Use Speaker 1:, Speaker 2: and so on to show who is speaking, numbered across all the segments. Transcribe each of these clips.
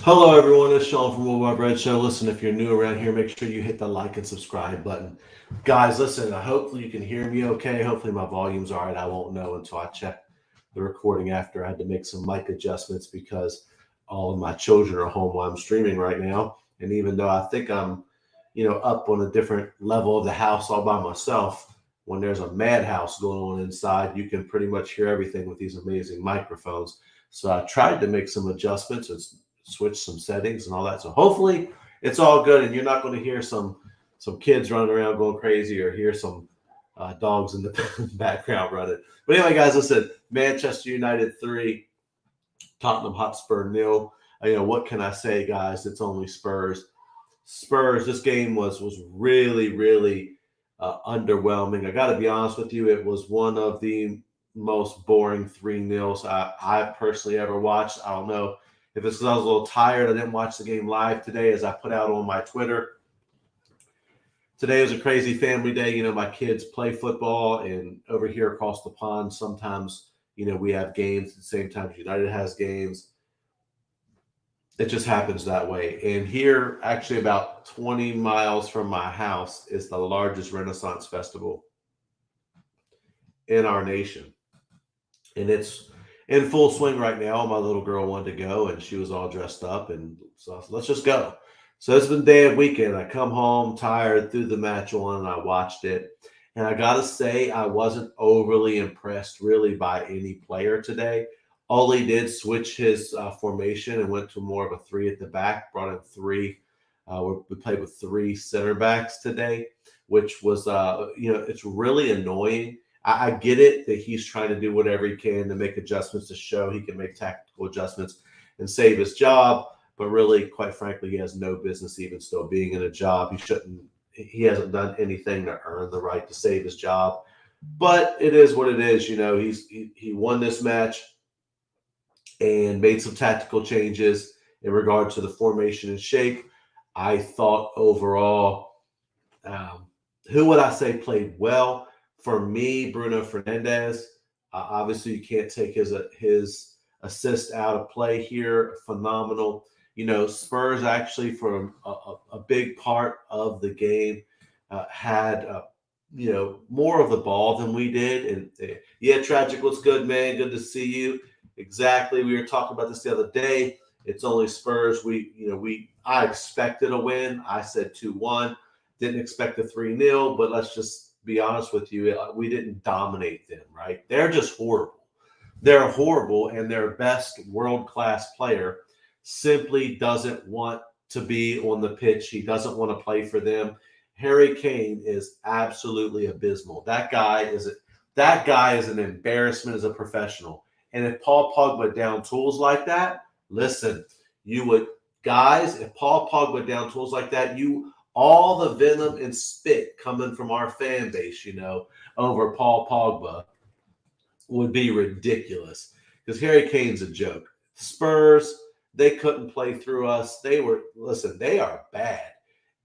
Speaker 1: Hello, everyone. It's Sean from Worldwide Red Show. Listen, if you're new around here, make sure you hit the like and subscribe button. Guys, listen, hopefully you can hear me okay. Hopefully my volume's all right. I won't know until I check the recording after. I had to make some mic adjustments because all of my children are home while I'm streaming right now. And even though I think I'm, up on a different level of the house all by myself, when there's a madhouse going on inside, you can pretty much hear everything with these amazing microphones. So I tried to make some adjustments and switch some settings and all that. So hopefully it's all good, and you're not going to hear some kids running around going crazy or hear some dogs in the background running. But anyway, guys, listen: Manchester United 3, Tottenham Hotspur nil. What can I say, guys? It's only Spurs. Spurs. This game was really really underwhelming. I got to be honest with you. It was one of the most boring 3-0s I personally ever watched. I don't know if it's because I was a little tired. I didn't watch the game live today, as I put out on my Twitter. Today was a crazy family day. My kids play football, and over here across the pond, sometimes, we have games at the same time United has games. It just happens that way. And here, actually about 20 miles from my house, is the largest Renaissance festival in our nation. And it's in full swing right now. My little girl wanted to go, and she was all dressed up, and so I said, let's just go. So it's been day of weekend. I come home tired, threw the match on, and I watched it. And I gotta say, I wasn't overly impressed really by any player today. Ole did switch his formation and went to more of a three at the back, brought in three. We played with three center backs today, which was, it's really annoying. I get it that he's trying to do whatever he can to make adjustments to show he can make tactical adjustments and save his job. But really, quite frankly, he has no business even still being in a job. He hasn't done anything to earn the right to save his job. But it is what it is. He won this match and made some tactical changes in regard to the formation and shape. I thought overall, who would I say played well? For me, Bruno Fernandes. Obviously, you can't take his assist out of play here. Phenomenal. Spurs actually, for a big part of the game, had more of the ball than we did. And yeah, Tragic, what's good, man? Good to see you. Exactly. We were talking about this the other day. It's only Spurs. I expected a win. I said 2-1. Didn't expect a 3-0, but let's just be honest with you. We didn't dominate them, right? They're just horrible. They're horrible, and their best world-class player simply doesn't want to be on the pitch. He doesn't want to play for them. Harry Kane is absolutely abysmal. That guy is an embarrassment as a professional. And if Paul Pogba down tools like that, listen, if Paul Pogba down tools like that, all the venom and spit coming from our fan base, over Paul Pogba would be ridiculous, because Harry Kane's a joke. Spurs, they couldn't play through us. They are bad.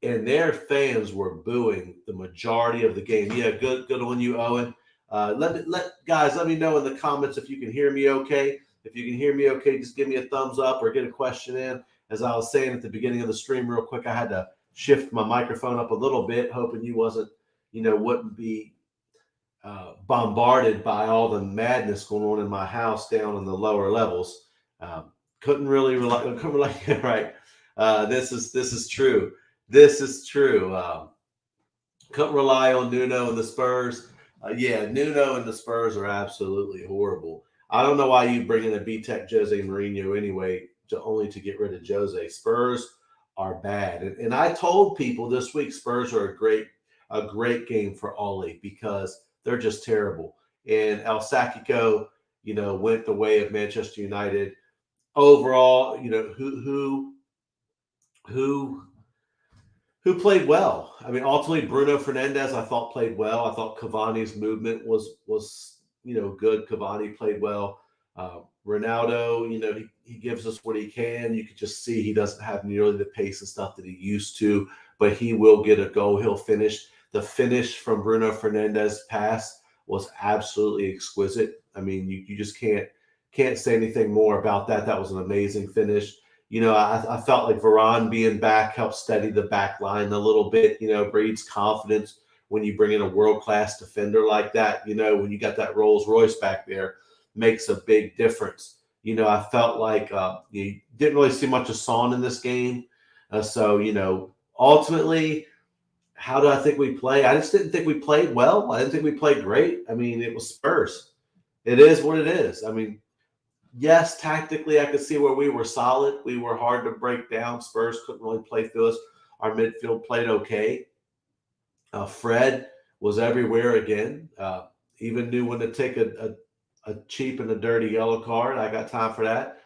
Speaker 1: And their fans were booing the majority of the game. Yeah, good on you, Owen. Let me know in the comments if you can hear me okay. If you can hear me okay, just give me a thumbs up or get a question in. As I was saying at the beginning of the stream real quick, I had to shift my microphone up a little bit, hoping you wouldn't be bombarded by all the madness going on in my house down in the lower levels. Couldn't really right. This is true. This is true. Couldn't rely on Nuno and the Spurs. Nuno and the Spurs are absolutely horrible. I don't know why you bring in a B-Tech Jose Mourinho anyway, only to get rid of Jose. Spurs are bad. And I told people this week Spurs are a great game for Ole, because they're just terrible. And El Sacico, went the way of Manchester United. Overall, who played well? I mean, ultimately, Bruno Fernandes, I thought, played well. I thought Cavani's movement was good. Cavani played well. Ronaldo, he gives us what he can. You could just see he doesn't have nearly the pace and stuff that he used to, but he will get a goal. He'll finish. The finish from Bruno Fernandes' pass was absolutely exquisite. I mean, you just can't say anything more about that. That was an amazing finish. I felt like Varane being back helped steady the back line a little bit, breeds confidence when you bring in a world-class defender like that. When you got that Rolls Royce back there, makes a big difference. I felt like you didn't really see much of Son in this game. So, ultimately, how do I think we play? I just didn't think we played well. I didn't think we played great. I mean, it was Spurs. It is what it is. I mean, yes, tactically, I could see where we were solid. We were hard to break down. Spurs couldn't really play through us. Our midfield played okay. Fred was everywhere again. Even knew when to take a cheap and a dirty yellow card. I got time for that.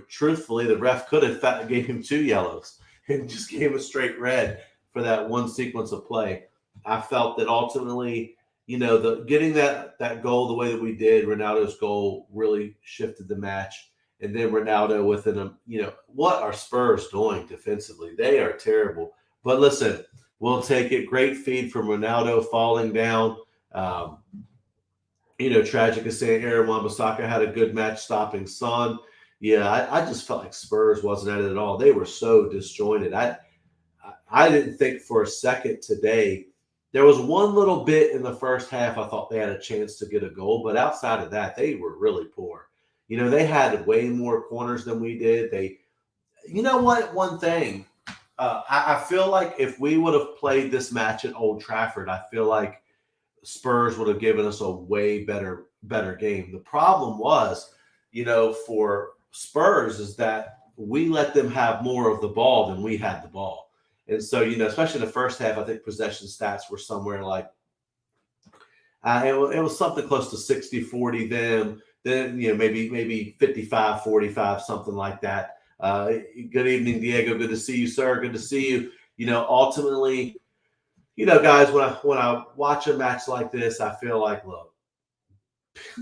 Speaker 1: Truthfully, the ref could have gave him 2 yellows and just gave a straight red for that one sequence of play. I felt that ultimately, getting that goal the way that we did, Ronaldo's goal really shifted the match. And then Ronaldo within what are Spurs doing defensively? They are terrible. But listen, we'll take it. Great feed from Ronaldo falling down. Tragic as saying Aaron Wan-Bissaka had a good match stopping Son. Yeah, I just felt like Spurs wasn't at it at all. They were so disjointed. I didn't think for a second today. There was one little bit in the first half I thought they had a chance to get a goal, but outside of that, they were really poor. They had way more corners than we did. You know what? One thing, I feel like if we would have played this match at Old Trafford, I feel like Spurs would have given us a way better game. The problem was, for Spurs is that we let them have more of the ball than we had the ball. And so, especially in the first half, I think possession stats were somewhere like it was something close to 60-40 them. Then, maybe 55-45, something like that. Good evening, Diego. Good to see you, sir. Good to see you. Ultimately, guys, when I watch a match like this, I feel like, look,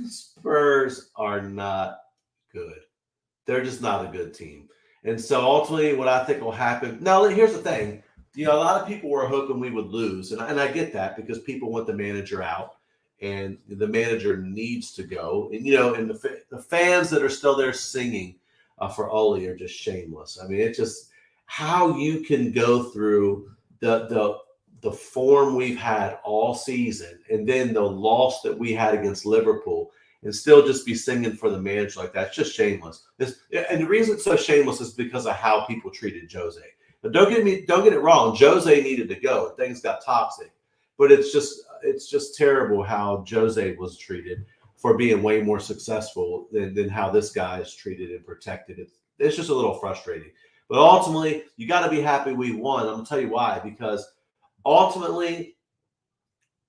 Speaker 1: Spurs are not good. They're just not a good team. And so ultimately what I think will happen. Now, here's the thing. A lot of people were hoping we would lose. And I get that because people want the manager out and the manager needs to go. And, and the fans that are still there singing for Ole are just shameless. I mean, it's just how you can go through the form we've had all season and then the loss that we had against Liverpool and still just be singing for the manager like that. It's just shameless. And the reason it's so shameless is because of how people treated Jose. But don't get it wrong. Jose needed to go and things got toxic. But it's just terrible how Jose was treated for being way more successful than how this guy is treated and protected. It's just a little frustrating. But ultimately, you got to be happy we won. I'm going to tell you why. Because ultimately,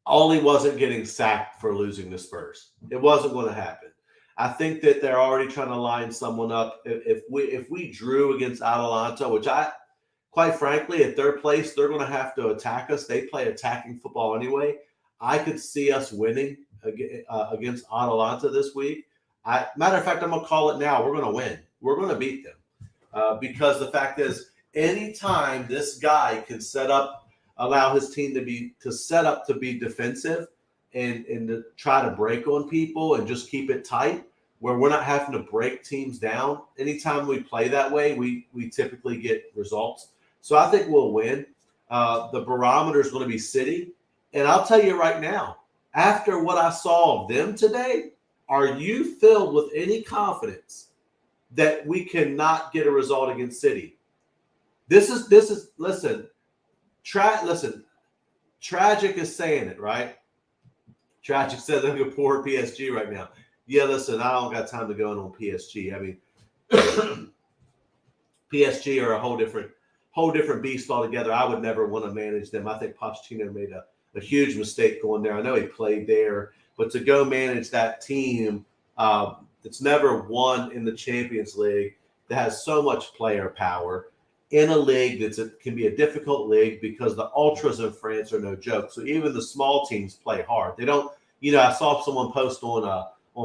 Speaker 1: Ole wasn't getting sacked for losing the Spurs. It wasn't going to happen. I think that they're already trying to line someone up. If we drew against Atalanta, which quite frankly, at their place, they're going to have to attack us. They play attacking football anyway. I could see us winning against Atalanta this week. Matter of fact, I'm going to call it now. We're going to win. We're going to beat them because the fact is, anytime this guy can allow his team to set up to be defensive and to try to break on people and just keep it tight where we're not having to break teams down. Anytime we play that way, we typically get results. So I think we'll win. The barometer is going to be City. And I'll tell you right now, after what I saw of them today, are you filled with any confidence that we cannot get a result against City? Listen, Tragic is saying it, right? Tragic says they're going to pour PSG right now. Yeah, listen, I don't got time to go in on PSG. I mean, PSG are a whole different beast altogether. I would never want to manage them. I think Pochettino made a huge mistake going there. I know he played there, but to go manage that team that's never won in the Champions League, that has so much player power, in a league can be a difficult league because the ultras in France are no joke. So even the small teams play hard. They don't, I saw someone post on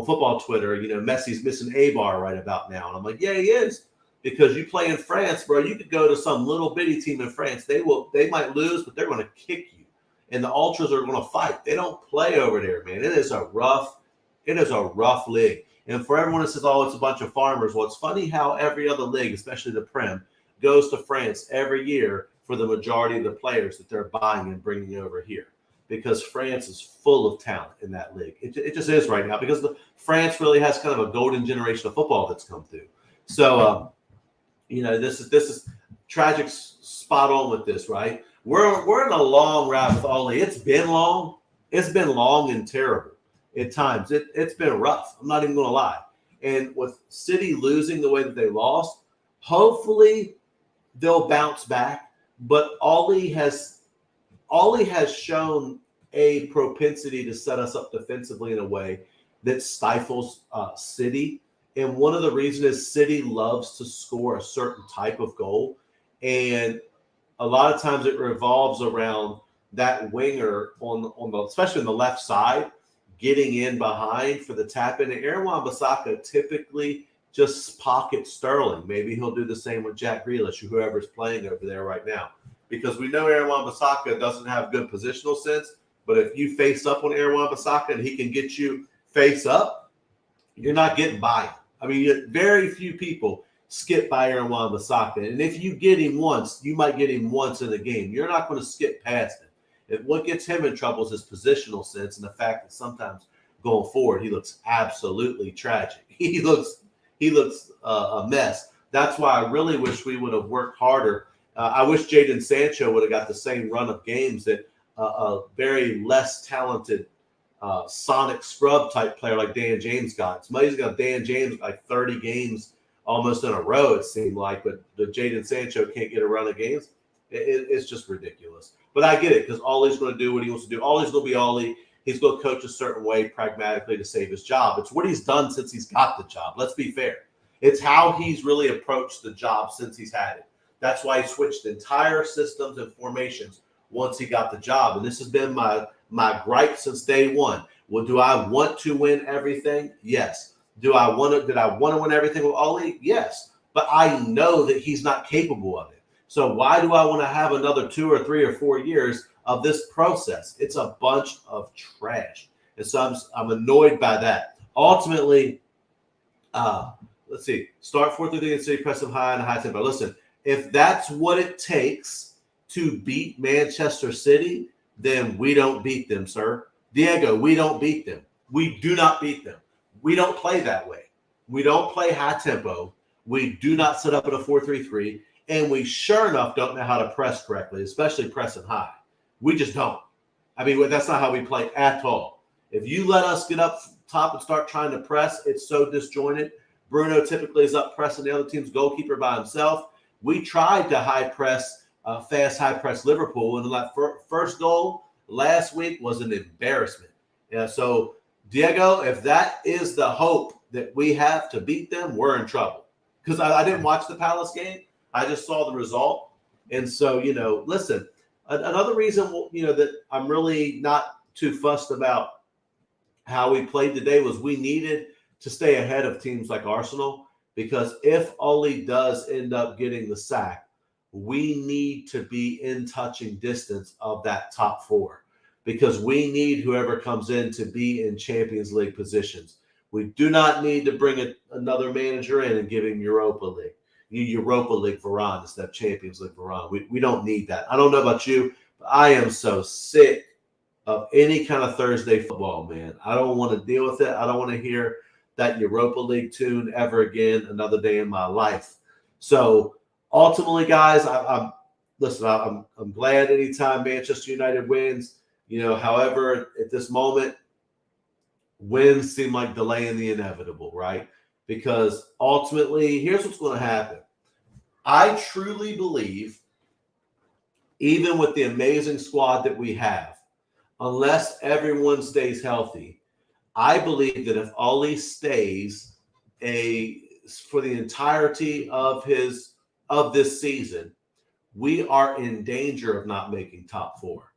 Speaker 1: football Twitter, Messi's missing A-bar right about now. And I'm like, yeah, he is. Because you play in France, bro, you could go to some little bitty team in France. They might lose, but they're going to kick you. And the ultras are going to fight. They don't play over there, man. It is a rough league. And for everyone that says, oh, it's a bunch of farmers, well, it's funny how every other league, especially the Prem, goes to France every year for the majority of the players that they're buying and bringing over here, because France is full of talent in that league. It just is right now, because France really has kind of a golden generation of football that's come through. So, this is tragic, spot on with this, right? We're in a long route with Ollie. It's been long. It's been long and terrible at times. It's been rough. I'm not even going to lie. And with City losing the way that they lost, hopefully they'll bounce back. But Ollie has shown a propensity to set us up defensively in a way that stifles City. And one of the reasons is City loves to score a certain type of goal. And a lot of times it revolves around that winger on the, especially on the left side, getting in behind for the tap in. And Aaron Wan-Bissaka typically just pockets Sterling. Maybe he'll do the same with Jack Grealish or whoever's playing over there right now. Because we know Aaron Wan-Bissaka doesn't have good positional sense, but if you face up on Aaron Wan-Bissaka and he can get you face up, you're not getting by him. I mean, very few people skip by Aaron Wan-Bissaka. And if you get him once, you might get him once in a game. You're not going to skip past him. What gets him in trouble is his positional sense and the fact that sometimes going forward, he looks absolutely tragic. He looks a mess. That's why I really wish we would have worked harder. I wish Jadon Sancho would have got the same run of games that a very less talented sonic scrub type player like Dan James got. Somebody's got Dan James like 30 games almost in a row, it seemed like, but the Jadon Sancho can't get a run of games. It's just ridiculous. But I get it, because Ollie's going to do what he wants to do. Ollie's going to be Ollie. He's going to coach a certain way pragmatically to save his job. It's what he's done since he's got the job. Let's be fair. It's how he's really approached the job since he's had it. That's why he switched entire systems and formations once he got the job. And this has been my gripe since day one. Well, do I want to win everything? Yes. Did I want to win everything with Ollie? Yes. But I know that he's not capable of it. So why do I want to have another 2 or 3 or 4 years of this process? It's a bunch of trash. And so I'm annoyed by that. Ultimately, let's see. Start 4-3 and City, press them high and high tempo. Listen, if that's what it takes to beat Manchester City, then we don't beat them, sir. Diego, we don't beat them. We do not beat them. We don't play that way. We don't play high tempo. We do not set up at a 4-3-3. And we sure enough don't know how to press correctly, especially pressing high. We just don't. I mean, that's not how we play at all. If you let us get up top and start trying to press, it's so disjointed. Bruno typically is up pressing the other team's goalkeeper by himself. We tried to fast high press Liverpool, and that first goal last week was an embarrassment. Yeah, so Diego, if that is the hope that we have to beat them, we're in trouble. Because I didn't watch the Palace game. I just saw the result. And so, listen, another reason, that I'm really not too fussed about how we played today was we needed to stay ahead of teams like Arsenal, because if Ole does end up getting the sack, we need to be in touching distance of that top 4, because we need whoever comes in to be in Champions League positions. We do not need to bring another manager in and give him Europa League. Europa League Varane instead of Champions League Varane. We don't need that. I don't know about you, but I am so sick of any kind of Thursday football, man. I don't want to deal with it. I don't want to hear that Europa League tune ever again another day in my life. So ultimately, guys, I'm glad anytime Manchester United wins. However, at this moment, wins seem like delaying the inevitable, right? Because ultimately, here's what's going to happen. I truly believe, even with the amazing squad that we have, unless everyone stays healthy, I believe that if Ole stays for the entirety of this season, we are in danger of not making top 4.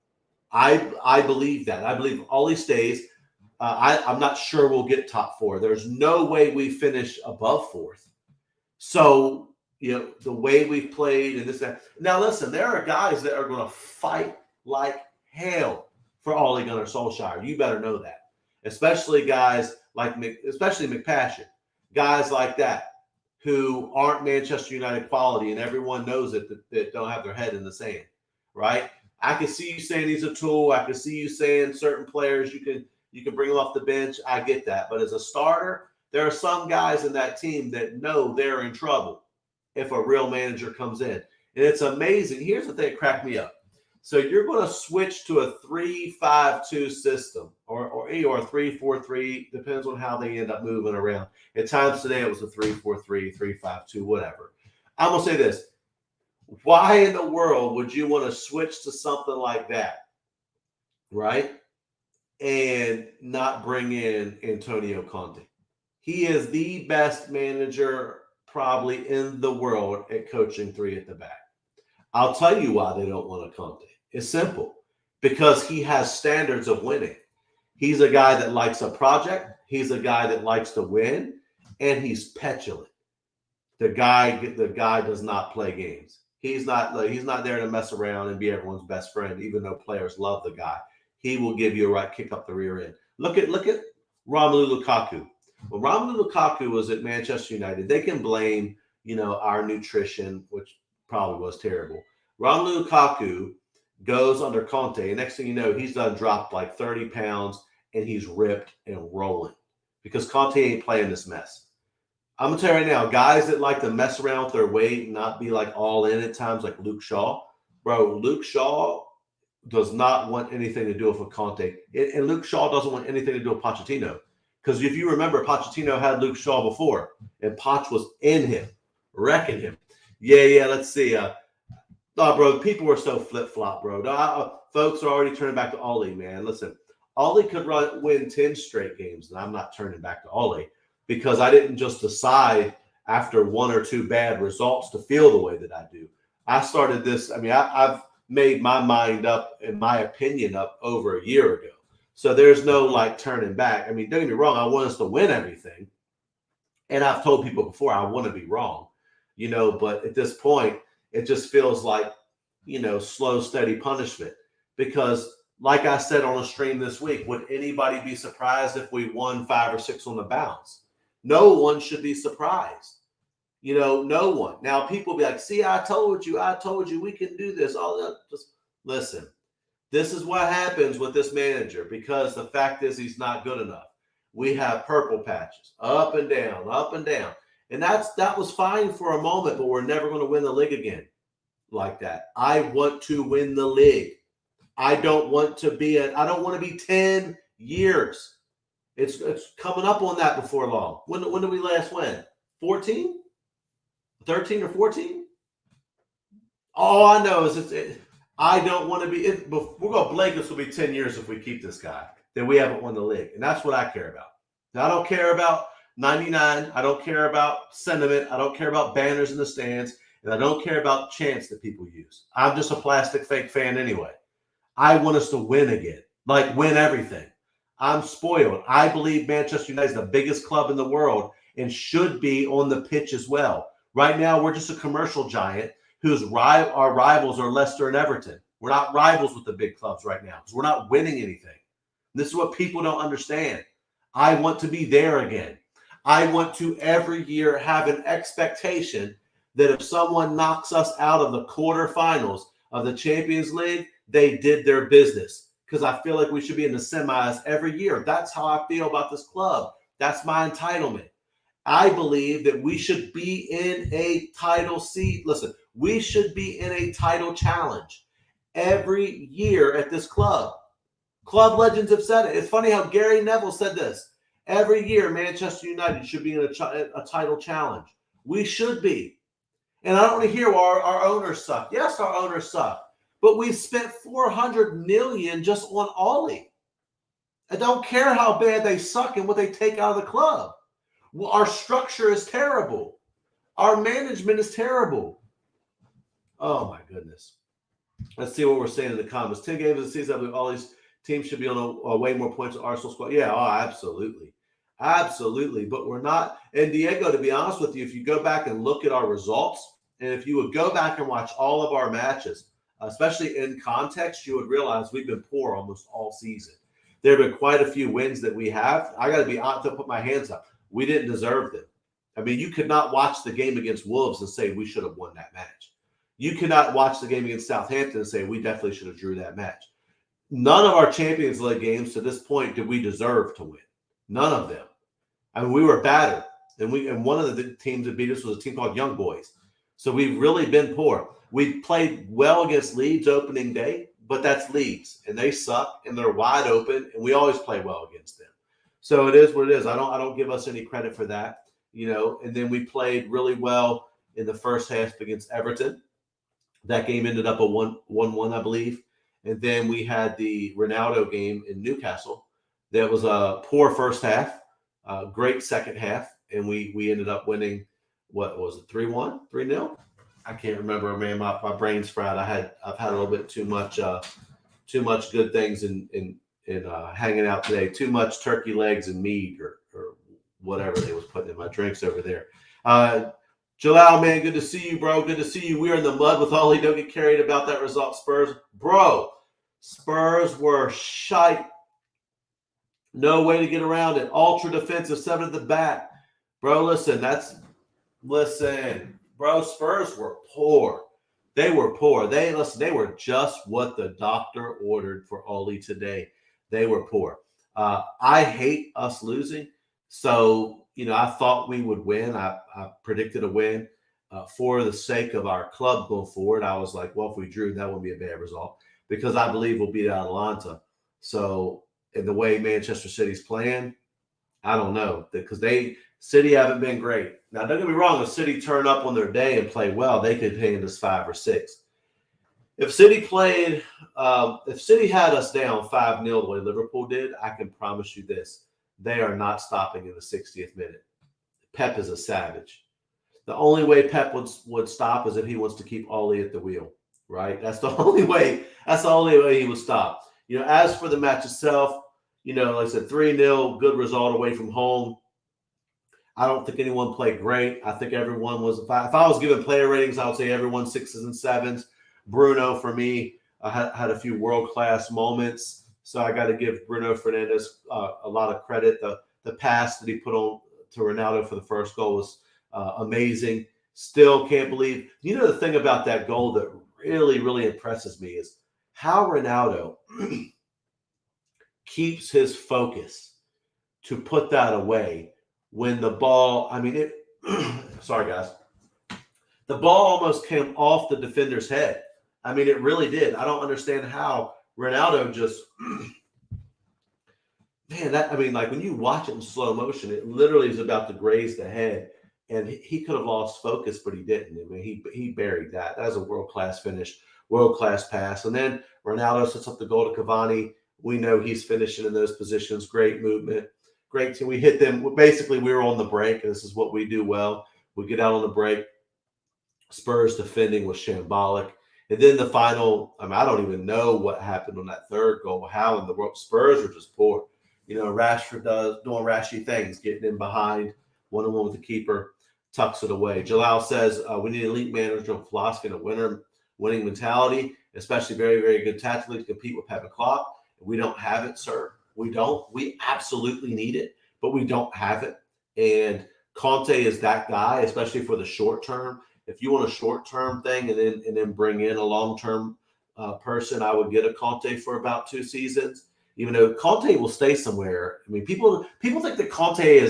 Speaker 1: I believe that. I believe if Ole stays. I'm not sure we'll get top 4. There's no way we finish above 4th. So, the way we've played and this, that. Now, listen, there are guys that are going to fight like hell for Ole Gunnar Solskjaer. You better know that. Especially guys like especially McPassion, guys like that who aren't Manchester United quality, and everyone knows it that don't have their head in the sand, right? I can see you saying he's a tool. I can see you saying certain players you can bring them off the bench. I get that, but as a starter, there are some guys in that team that know they're in trouble if a real manager comes in, and it's amazing. Here's the thing that cracked me up. So you're going to switch to a 3-5-2 system or a 3-4-3, depends on how they end up moving around. At times today it was a 3-4-3, 3-5-2, whatever. I'm going to say this. Why in the world would you want to switch to something like that, right? And not bring in Antonio Conte? He is the best manager probably in the world at coaching three at the back. I'll tell you why they don't want a Conte. It's simple. Because he has standards of winning. He's a guy that likes a project. He's a guy that likes to win. And he's petulant. The guy does not play games. He's not there to mess around and be everyone's best friend, even though players love the guy. He will give you a right kick up the rear end. Look at Romelu Lukaku. When Romelu Lukaku was at Manchester United, they can blame, our nutrition, which probably was terrible. Romelu Lukaku goes under Conte, and next thing you know, he's done dropped like 30 pounds, and he's ripped and rolling because Conte ain't playing this mess. I'm going to tell you right now, guys that like to mess around with their weight and not be like all in at times, like Luke Shaw. Bro, Luke Shaw does not want anything to do with a Conte. And Luke Shaw doesn't want anything to do with Pochettino. Because if you remember, Pochettino had Luke Shaw before, and Poch was in him, wrecking him. Yeah, let's see. Bro, people were so flip-flop, bro. Folks are already turning back to Ole, man. Listen, Ole could win 10 straight games, and I'm not turning back to Ole because I didn't just decide after one or two bad results to feel the way that I do. I started this. I mean, I've made my mind up and my opinion up over a year ago. So there's no turning back. I mean, don't get me wrong. I want us to win everything. And I've told people before, I want to be wrong, but at this point, it just feels like, slow, steady punishment. Because like I said on a stream this week, would anybody be surprised if we won 5 or 6 on the bounce? No one should be surprised. No one. Now people be like, see, I told you we can do this. All that. Just listen. This is what happens with this manager because the fact is he's not good enough. We have purple patches up and down, up and down. And that was fine for a moment, but we're never going to win the league again like that. I want to win the league. I don't want to be 10 years. It's coming up on that before long. When did we last win? 14? 13 or 14? All I know is I don't want to be. We're going to blink. This will be 10 years if we keep this guy. Then we haven't won the league, and that's what I care about. Now, I don't care about 99. I don't care about sentiment. I don't care about banners in the stands, and I don't care about chants that people use. I'm just a plastic fake fan anyway. I want us to win again, win everything. I'm spoiled. I believe Manchester United is the biggest club in the world and should be on the pitch as well. Right now, we're just a commercial giant whose our rivals are Leicester and Everton. We're not rivals with the big clubs right now because we're not winning anything. This is what people don't understand. I want to be there again. I want to every year have an expectation that if someone knocks us out of the quarterfinals of the Champions League, they did their business because I feel like we should be in the semis every year. That's how I feel about this club. That's my entitlement. I believe that we should be in a title seat. Listen, we should be in a title challenge every year at this club. Club legends have said it. It's funny how Gary Neville said this. Every year, Manchester United should be in a title challenge. We should be. And I don't want to hear our owners suck. Yes, our owners suck. But we've spent $400 million just on Ollie. I don't care how bad they suck and what they take out of the club. Well, our structure is terrible. Our management is terrible. Oh, my goodness. Let's see what we're saying in the comments. 10 games of the season, I believe all these teams should be on a way more points than Arsenal squad. Yeah, absolutely. Absolutely. But we're not. And Diego, to be honest with you, if you go back and look at our results, and if you would go back and watch all of our matches, especially in context, you would realize we've been poor almost all season. There have been quite a few wins that we have. I got to be honest to put my hands up. We didn't deserve them. I mean, you could not watch the game against Wolves and say we should have won that match. You cannot watch the game against Southampton and say we definitely should have drew that match. None of our Champions League games to this point did we deserve to win. None of them. I mean, we were battered. And one of the teams that beat us was a team called Young Boys. So we've really been poor. We played well against Leeds opening day, but that's Leeds. And they suck and they're wide open, and we always play well against them. So it is what it is. I don't give us any credit for that. And then we played really well in the first half against Everton. That game ended up a 1-1, I believe. And then we had the Ronaldo game in Newcastle. That was a poor first half, great second half, and we ended up winning. What was it? 3-1, 3-0? I can't remember, man. My brain's fried. I've had a little bit too much good things in hanging out today. Too much turkey legs and meat or whatever they was putting in my drinks over there. Jalal, man, good to see you, bro. Good to see you. We are in the mud with Ollie. Don't get carried about that result. Spurs, bro. Spurs were shite. No way to get around it. Ultra defensive, 7 at the back. Bro, listen, bro, Spurs were poor. They were poor. They were just what the doctor ordered for Ollie today. They were poor. I hate us losing. So, I thought we would win. I predicted a win. For the sake of our club going forward, I was like, well, if we drew, that wouldn't be a bad result because I believe we'll beat Atalanta. So, in the way Manchester City's playing, I don't know. Because City haven't been great. Now, don't get me wrong. If City turn up on their day and play well, they could hand us 5 or 6. If City had us down 5-0 the way Liverpool did, I can promise you this. They are not stopping in the 60th minute. Pep is a savage. The only way Pep would stop is if he wants to keep Ollie at the wheel, right? That's the only way. That's the only way he would stop. As for the match itself, like I said, 3-0, good result away from home. I don't think anyone played great. I think everyone was. If I was giving player ratings, I would say everyone 6s and 7s. Bruno, for me, had a few world-class moments. So I got to give Bruno Fernandes a lot of credit. The pass that he put on to Ronaldo for the first goal was amazing. Still can't believe. The thing about that goal that really, really impresses me is how Ronaldo keeps his focus to put that away when the ball, sorry guys, the ball almost came off the defender's head. It really did. I don't understand how Ronaldo just, like when you watch it in slow motion, it literally is about to graze the head, and he could have lost focus, but he didn't. He buried that. That was a world-class finish, world-class pass. And then Ronaldo sets up the goal to Cavani. We know he's finishing in those positions. Great movement. Great team. We hit them. Basically, we were on the break. And this is what we do well. We get out on the break. Spurs defending was shambolic. And then the final, I don't even know what happened on that third goal. How in the world? Spurs are just poor. Rashford doing rashy things, getting in behind, 1-on-1 with the keeper, tucks it away. Jalal says, we need elite managerial philosophy and a winning mentality, especially very, very good tactically to compete with Pep and Klopp. We don't have it, sir. We don't. We absolutely need it, but we don't have it. And Conte is that guy, especially for the short term. If you want a short-term thing and then bring in a long-term person, I would get a Conte for about 2 seasons. Even though Conte will stay somewhere. People think that Conte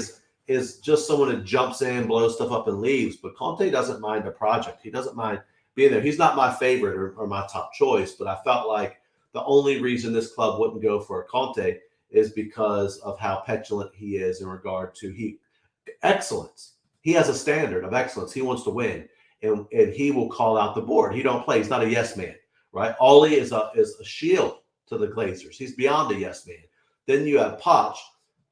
Speaker 1: is just someone that jumps in, blows stuff up, and leaves. But Conte doesn't mind a project. He doesn't mind being there. He's not my favorite or my top choice, but I felt like the only reason this club wouldn't go for a Conte is because of how petulant he is in regard to excellence. He has a standard of excellence. He wants to win. And he will call out the board. He don't play. He's not a yes man, right? Ollie is a shield to the Glazers. He's beyond a yes man. Then you have Poch.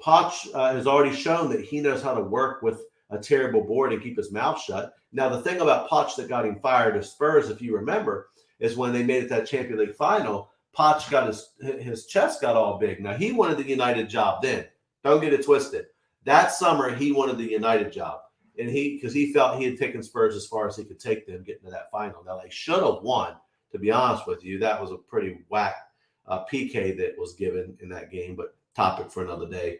Speaker 1: Poch has already shown that he knows how to work with a terrible board and keep his mouth shut. Now, the thing about Poch that got him fired to Spurs, if you remember, is when they made it that Champions League final, Poch got his chest got all big. Now, he wanted the United job then. Don't get it twisted. That summer, he wanted the United job. And because he felt he had taken Spurs as far as he could take them getting to that final. Now, they should have won, to be honest with you. That was a pretty whack PK that was given in that game, but topic for another day.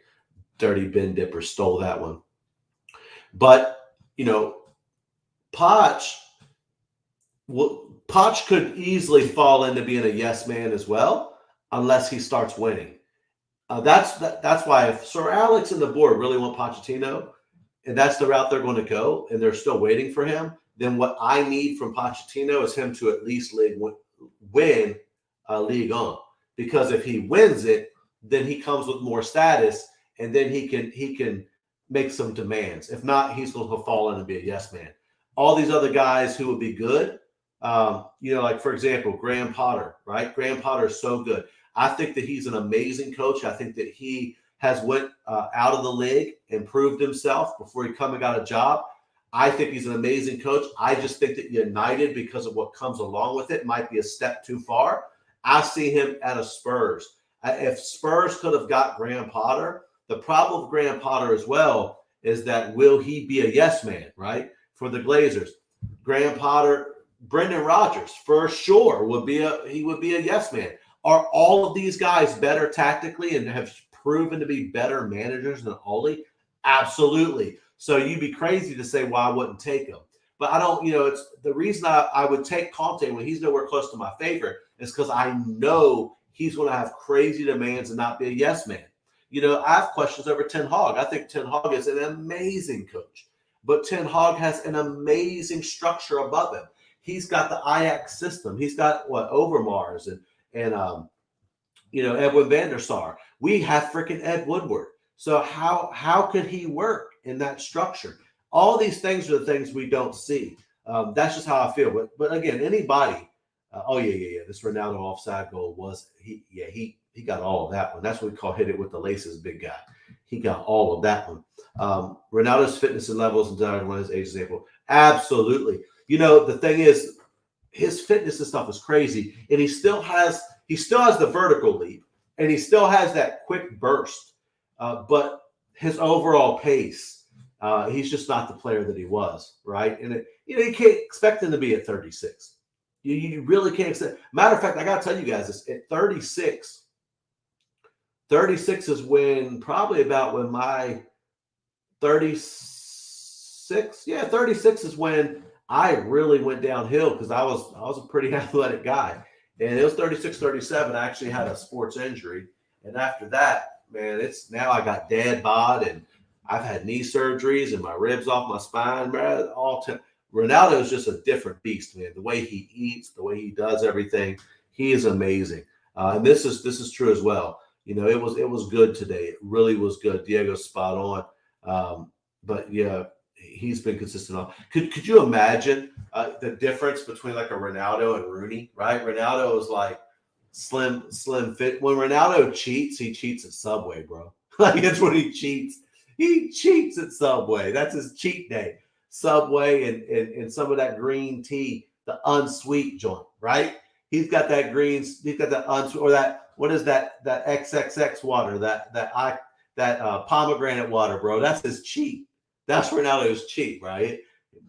Speaker 1: Dirty Ben Dipper stole that one. But, Poch, Poch could easily fall into being a yes man as well, unless he starts winning. That's why if Sir Alex and the board really want Pochettino, and that's the route they're going to go, and they're still waiting for him, then what I need from Pochettino is him to at least win League On. Because if he wins it, then he comes with more status, and then he can make some demands. If not, he's going to fall in and be a yes man. All these other guys who would be good, like for example, Graham Potter, right? Graham Potter is so good. I think that he's an amazing coach. I think that he has went out of the league and proved himself before he got a job. I think he's an amazing coach. I just think that United, because of what comes along with it, might be a step too far. I see him at a Spurs. If Spurs could have got Graham Potter, the problem with Graham Potter as well is that will he be a yes man, right? For the Glazers. Graham Potter, Brendan Rodgers, for sure, would be a yes man. Are all of these guys better tactically and have proven to be better managers than Ole? Absolutely. So you'd be crazy to say, well, I wouldn't take him. But I don't, it's the reason I would take Conte when he's nowhere close to my favorite is because I know he's going to have crazy demands and not be a yes man. I have questions over Ten Hag. I think Ten Hag is an amazing coach, but Ten Hag has an amazing structure above him. He's got the Ajax system. He's got Overmars and Edwin van der Sar. We have freaking Ed Woodward. So how could he work in that structure? All these things are the things we don't see. That's just how I feel. But again, anybody. This Ronaldo offside goal was he got all of that one. That's what we call hit it with the laces, big guy. He got all of that one. Ronaldo's fitness and levels and desire one of his age example. Absolutely. The thing is, his fitness and stuff is crazy, and he still has the vertical leap, and he still has that quick burst. But his overall pace, he's just not the player that he was, right? And you can't expect him to be at 36. You really can't expect. Matter of fact, I got to tell you guys this: at 36 is probably about when my 36. Yeah, 36 is when I really went downhill because I was a pretty athletic guy. And it was 36, 37. I actually had a sports injury. And after that, man, now I got dad bod and I've had knee surgeries and my ribs off my spine. Man, Ronaldo is just a different beast, man. The way he eats, the way he does everything, he is amazing. And this is true as well. It was good today. It really was good. Diego's spot on. But yeah, he's been consistent. Could you imagine the difference between like a Ronaldo and Rooney, right? Ronaldo is like slim fit. When Ronaldo cheats, he cheats at Subway, bro. Like that's when he cheats. He cheats at Subway. That's his cheat day. Subway and some of that green tea, the unsweet joint, right? He's got that green. He's got that unsweet or that. What is that? That XXX water. That pomegranate water, bro. That's his cheat. That's Ronaldo's cheat, right?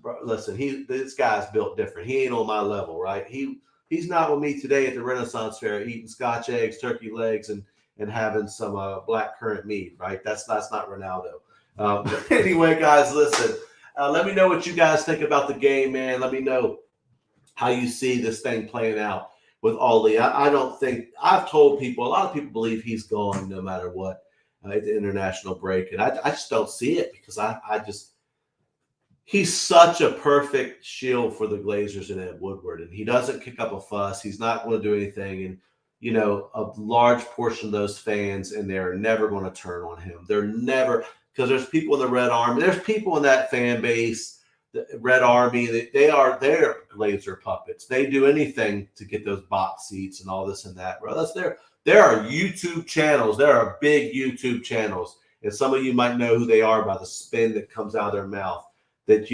Speaker 1: Bro, listen, this guy's built different. He ain't on my level, right? He's not with me today at the Renaissance Fair eating Scotch eggs, turkey legs, and having some black currant mead, right? That's not Ronaldo. Anyway, guys, listen. Let me know what you guys think about the game, man. Let me know how you see this thing playing out with Ole. I don't think I've told people. A lot of people believe he's going no matter what. At the international break, and I just don't see it because he's such a perfect shield for the Glazers and Ed Woodward, and he doesn't kick up a fuss. He's not going to do anything, and a large portion of those fans, and they're never going to turn on him. They're never because there's people in the Red Army, there's people in that fan base, the Red Army. They're Glazer puppets. They do anything to get those box seats and all this and that, bro. That's their. There are YouTube channels. There are big YouTube channels. And some of you might know who they are by the spin that comes out of their mouth. That,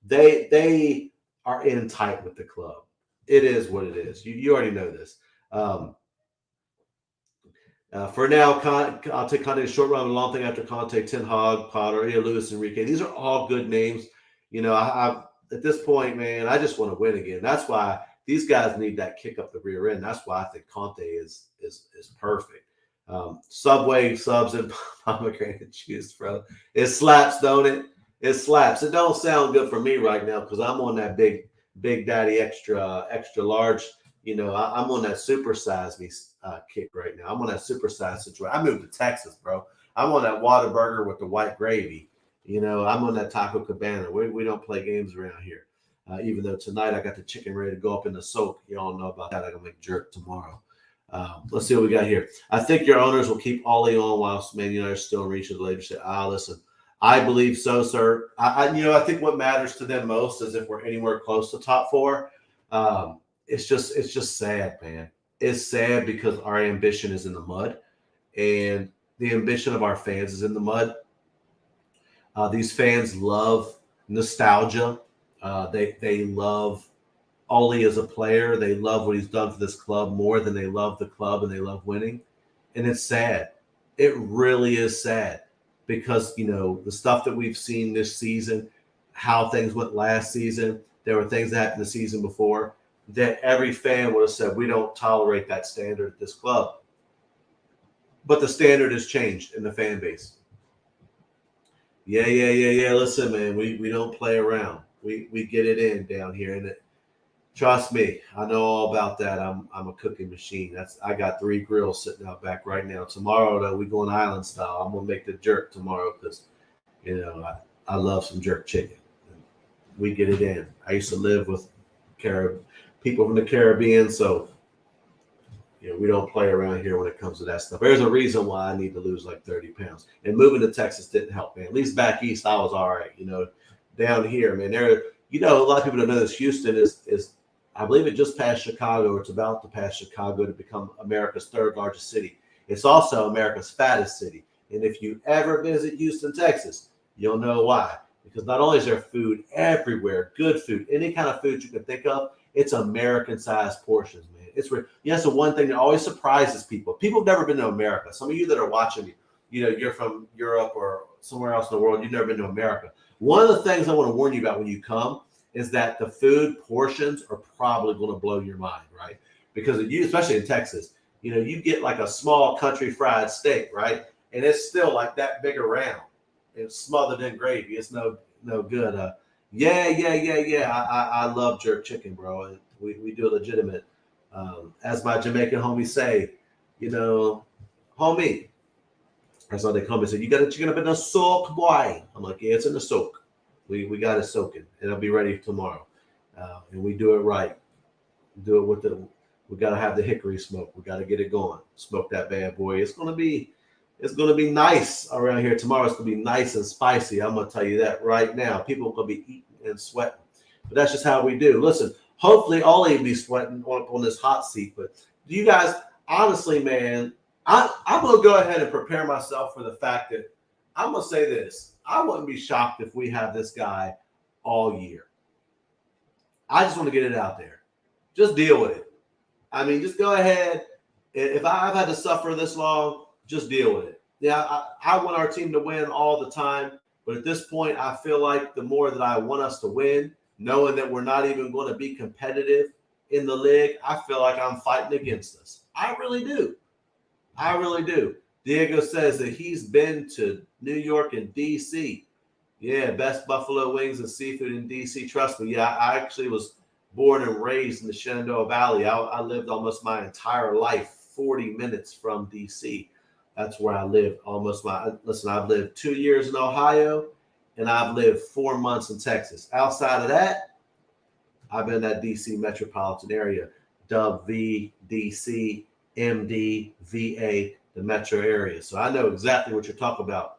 Speaker 1: they are in tight with the club. It is what it is. You already know this. For now, I'll take Conte a short run, a long thing after Conte, Ten Hag, Potter, Luis Enrique. These are all good names. I at this point, man, I just want to win again. That's why These guys need that kick up the rear end. That's why I think Conte is perfect. Subway subs and pomegranate juice, bro. It slaps, don't it? It slaps. It don't sound good for me right now because I'm on that big daddy extra large. You know, I'm on that super size me kick right now. I'm on that super size situation. I moved to Texas, bro. I'm on that Whataburger with the white gravy. You know, I'm on that Taco Cabana. We don't play games around here. Even though tonight I got the chicken ready to go up in the soak. You all know about that. I'm going to make jerk tomorrow. Let's see what we got here. I think your owners will keep Ollie on whilst Man United still in reach of the leadership. Listen, I believe so, sir. I think what matters to them most is if we're anywhere close to top four. It's just sad, man. It's sad because our ambition is in the mud, and the ambition of our fans is in the mud. These fans love nostalgia. They love Ollie as a player. They love what he's done for this club more than they love the club, and they love winning. And it's sad. It really is sad because, you know, the stuff that we've seen this season, how things went last season, there were things that happened the season before that every fan would have said, we don't tolerate that standard at this club. But the standard has changed in the fan base. Yeah. Listen, man, we don't play around. We get it in down here, and trust me, I know all about that. I'm a cooking machine. I got 3 grills sitting out back right now. Tomorrow, though, we going island style. I'm gonna make the jerk tomorrow because, you know, I love some jerk chicken. We get it in. I used to live with people from the Caribbean, so you know we don't play around here when it comes to that stuff. There's a reason why I need to lose like 30 pounds. And moving to Texas didn't help, man. At least back east, I was all right. You know, down here, man, a lot of people don't know this. Houston is I believe it just passed Chicago, or it's about to pass Chicago to become America's 3rd largest city. It's also America's fattest city. And if you ever visit Houston, Texas, you'll know why. Because not only is there food everywhere, good food, any kind of food you can think of, it's American-sized portions, man. That's the one thing that always surprises people. People have never been to America. Some of you that are watching me, you know, you're from Europe or somewhere else in the world, you've never been to America. One of the things I want to warn you about when you come is that the food portions are probably going to blow your mind, right? Because especially in Texas, you know, you get like a small country fried steak, right? And it's still like that big around. It's smothered in gravy. It's no good. I love jerk chicken, bro. We do a legitimate. As my Jamaican homies say, you know, homie. That's how they come and say, you got a chicken up in the soak, boy. I'm like, yeah, it's in the soak. We got it soaking. It'll be ready tomorrow. And we do it right. Do it with we got to have the hickory smoke. We got to get it going. Smoke that bad boy. It's going to be nice around here tomorrow. It's going to be nice and spicy. I'm going to tell you that right now. People are going to be eating and sweating. But that's just how we do. Listen, hopefully Ollie will be sweating on this hot seat. But do you guys, honestly, man, I'm going to go ahead and prepare myself for the fact that I'm going to say this. I wouldn't be shocked if we have this guy all year. I just want to get it out there. Just deal with it. I mean, just go ahead. If I've had to suffer this long, just deal with it. Yeah, I want our team to win all the time. But at this point, I feel like the more that I want us to win, knowing that we're not even going to be competitive in the league, I feel like I'm fighting against us. I really do. I really do. Diego says that he's been to New York and D.C. Yeah, best buffalo wings and seafood in D.C. Trust me. Yeah, I actually was born and raised in the Shenandoah Valley. I lived almost my entire life 40 minutes from D.C. That's where I lived I've lived 2 years in Ohio, and I've lived 4 months in Texas. Outside of that, I've been in that D.C. metropolitan area, dubbed VDC, MD, VA, the metro area. So I know exactly what you're talking about,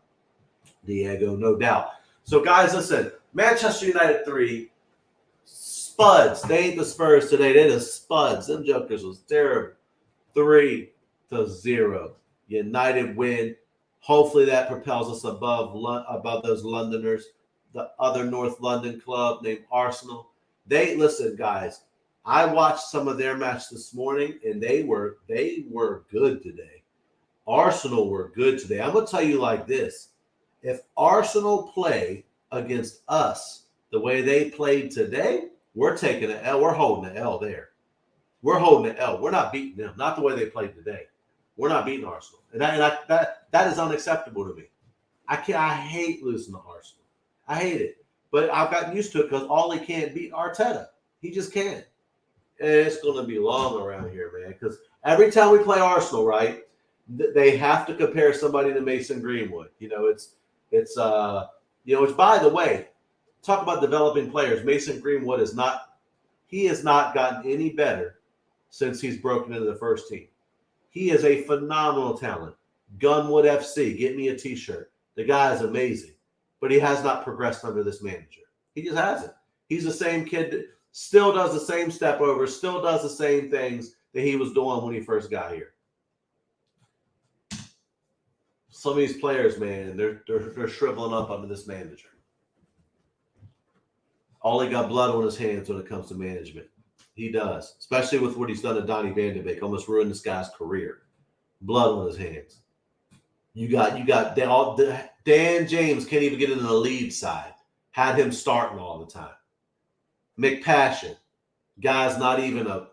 Speaker 1: Diego, no doubt. So, guys, listen, Manchester United 3, Spuds. They ain't the Spurs today. They're the Spuds. Them jokers was terrible. 3-0. United win. Hopefully that propels us above those Londoners. The other North London club named Arsenal. Listen, guys, I watched some of their match this morning, and they were good today. Arsenal were good today. I'm going to tell you like this. If Arsenal play against us the way they played today, we're taking an L. We're holding an L there. we're holding the L. We're not beating them. Not the way they played today. We're not beating Arsenal, and that is unacceptable to me. I hate losing to Arsenal. I hate it, but I've gotten used to it because Ollie can't beat Arteta. He just can't. And it's going to be long around here, man. Because every time we play Arsenal, right, they have to compare somebody to Mason Greenwood. It's which, by the way, talk about developing players. Mason Greenwood has not gotten any better since he's broken into the first team. He is a phenomenal talent. Gunwood FC, get me a T-shirt. The guy is amazing, but he has not progressed under this manager. He just hasn't. He's the same kid that still does the same step over, still does the same things that he was doing when he first got here. Some of these players, man, they're shriveling up under this manager. Ollie got blood on his hands when it comes to management. He does, especially with what he's done to Donny Van de Beek. Almost ruined this guy's career. Blood on his hands. You got Dan James can't even get into the lead side. Had him starting all the time. McPassion, guy's not even our